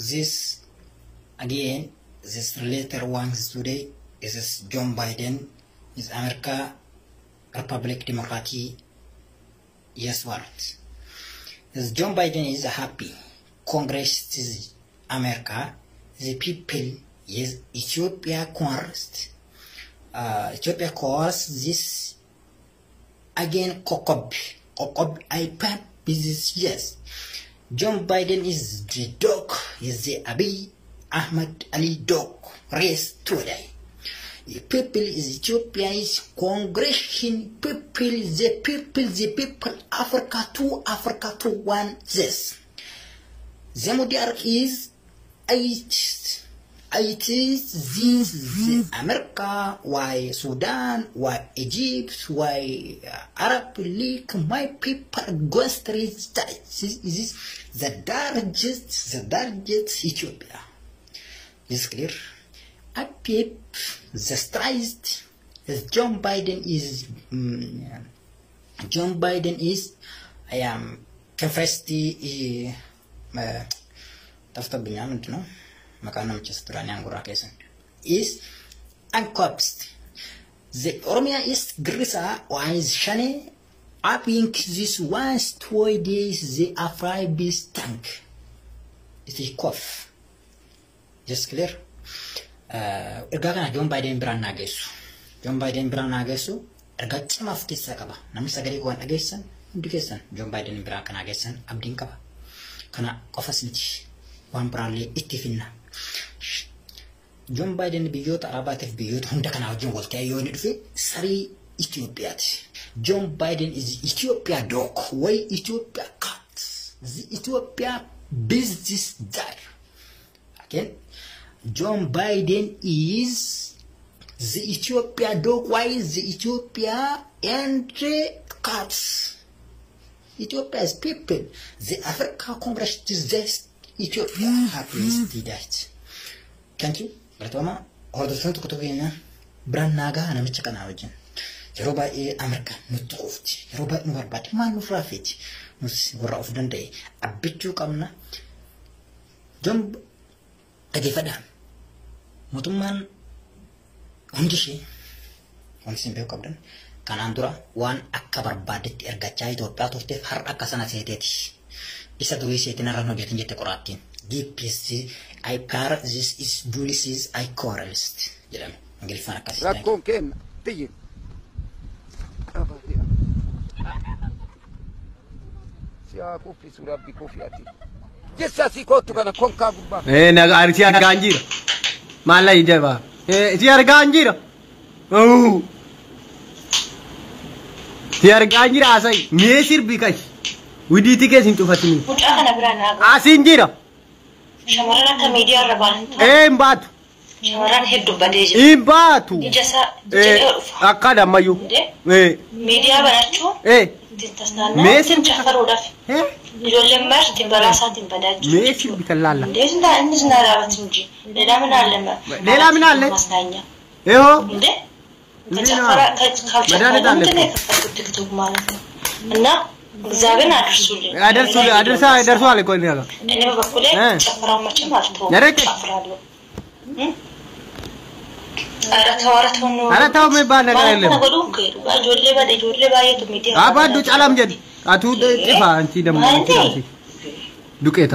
This again, this later ones today is this John Biden is America Republic Democratic yes world. This John Biden is happy. Congress is America. The people is Ethiopia coerced. Ethiopia coerced this again Kokob iPad business yes. John Biden is the dog, is the Abiy Ahmed Ali dog, race today. The people is Ethiopia is congregation people, the people, Africa to one this. The monarch is it is this America, why Sudan, why Egypt, why Arab League, my people ghost is this the largest Ethiopia. Is clear? A peep the stressed John Biden is I am confessed tafta binyamin no makana mchesturani yangu rakesen is uncoaxed the Oromia is grisa wise shane I think this once 2 days the Afraibis tank it is cough just clear erga John Biden brand nagesu erga chimafti sakaba namisagari ko nagesan indication John Biden brand nagesan abdin kaba kana qofasniti wan brandly ittifina John Biden biyot arabatif biyot hunda kana wajin walta yoni dufi sari Ethiopia John Biden is Ethiopia dog why Ethiopia cat the Ethiopia business there again John Biden is the Ethiopia dog why the Ethiopia and cats Ethiopia's people the Africa Congress is this Ethiopia happens to that thank you Ratoma all the front kutubina brand naga na michakana wajin Yoruba America nutufti Yoruba nuwarbat ma nufrafiti nus wara of dande abitu kamna John agifada mutuman hundishi onsimbe kabdan kanandura wan akabar badet ergacha Ethiopia tofte har akasana seteti isa duisi tinarano getinjete qoratin DPC I car this is Julius I coralist jedam ngilfana kasi rakon ken tiji sia kofi surabi kofi ati jessa si kotu kana konka gubba na arti arganjira mala ijaba si arganjira si arganjira asai mesir bikash widiti ke sintu fatimi mutaka brana asinjira shamarana ka media raban mbatu shamarana heddu badeje mbatu ijasa akada mayu media banacho tintasnana mesin chafaru daf ijolle marti barasatin badaju mesin bitallala desnda inzna rabatinji lela min alle masnanya eho inde ከጨፈራ ከካልቸር TikTok ማለት ነው እና እግዚአብሔር አደርሷል እኮ እኔ በኩሌ ጨፈራው መቼም አልተው ጨፍራለሁ ኧረ ተው የሚባል ነገር የለም አባዱ ጫላም ጀድ አቱ ጥፋ አንቺ ደግሞ ዱቄታ